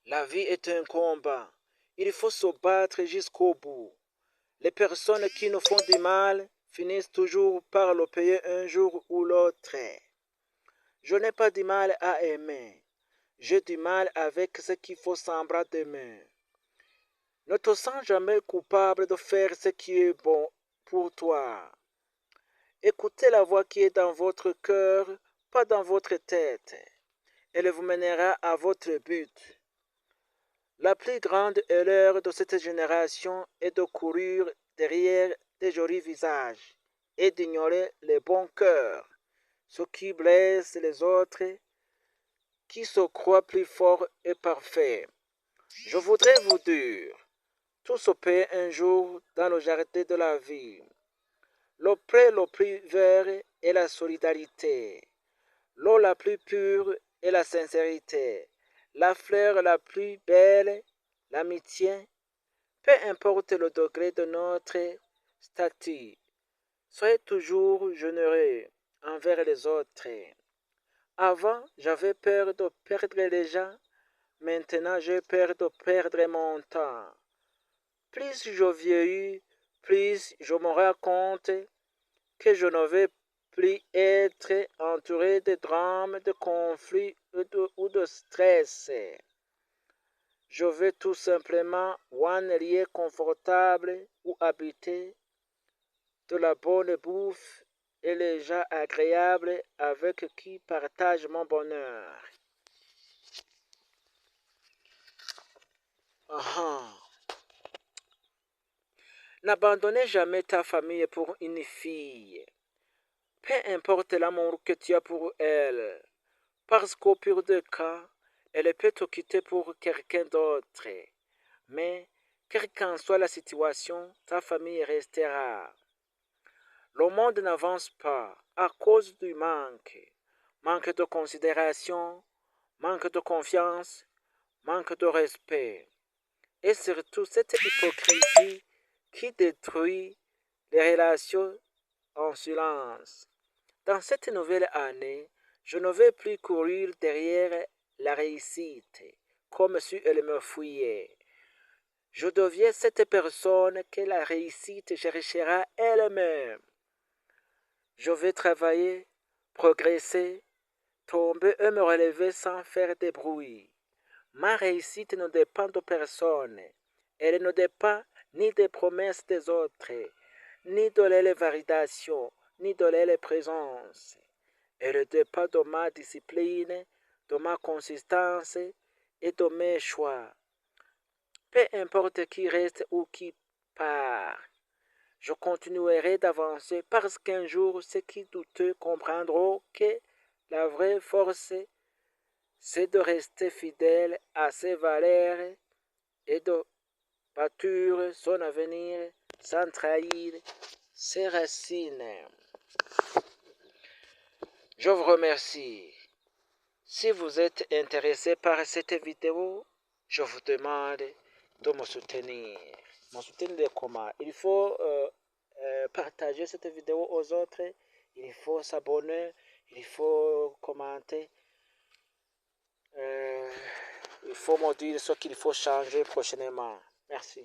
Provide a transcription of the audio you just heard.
La vie est un combat. Il faut se battre jusqu'au bout. Les personnes qui nous font du mal finissent toujours par le payer un jour ou l'autre. Je n'ai pas du mal à aimer. J'ai du mal avec ce qu'il faut semblant d'aimer. Ne te sens jamais coupable de faire ce qui est bon pour toi. Écoutez la voix qui est dans votre cœur, pas dans votre tête. Elle vous mènera à votre but. La plus grande erreur de cette génération est de courir derrière des jolis visages et d'ignorer les bons cœurs, ceux qui blessent les autres, qui se croient plus forts et parfaits. Je voudrais vous dire, tout se paie un jour dans le jardin de la vie. Le pré le plus vert est la solidarité. L'eau la plus pure est la sincérité. La fleur la plus belle, l'amitié. Peu importe le degré de notre statut, soyez toujours généreux envers les autres. Avant, j'avais peur de perdre les gens. Maintenant, j'ai peur de perdre mon temps. Plus je vieillis, plus je me rends compte que je ne vais plus être entouré de drames, de conflits ou de stress. Je veux tout simplement un lieu confortable où habiter, de la bonne bouffe et les gens agréables avec qui partagent mon bonheur. Ah. N'abandonnez jamais ta famille pour une fille. Peu importe l'amour que tu as pour elle, parce qu'au pire des cas, elle peut te quitter pour quelqu'un d'autre. Mais, quelle qu'en soit la situation, ta famille restera. Le monde n'avance pas à cause du manque. Manque de considération, manque de confiance, manque de respect. Et surtout cette hypocrisie qui détruit les relations en silence. Dans cette nouvelle année, je ne vais plus courir derrière la réussite, comme si elle me fuyait. Je deviens cette personne que la réussite cherchera elle-même. Je vais travailler, progresser, tomber et me relever sans faire de bruit. Ma réussite ne dépend de personne. Elle ne dépend ni des promesses des autres, ni de leur validation, ni de leur présence. Elle dépend de ma discipline, de ma consistance et de mes choix. Peu importe qui reste ou qui part, je continuerai d'avancer parce qu'un jour ceux qui doutent comprendront que la vraie force, c'est de rester fidèle à ses valeurs et de bâtir son avenir sans trahir ses racines. Je vous remercie. Si vous êtes intéressé par cette vidéo, je vous demande de me soutenir. Me soutenir comment? Il faut partager cette vidéo aux autres, il faut s'abonner, il faut commenter, il faut me dire ce qu'il faut changer prochainement. Merci.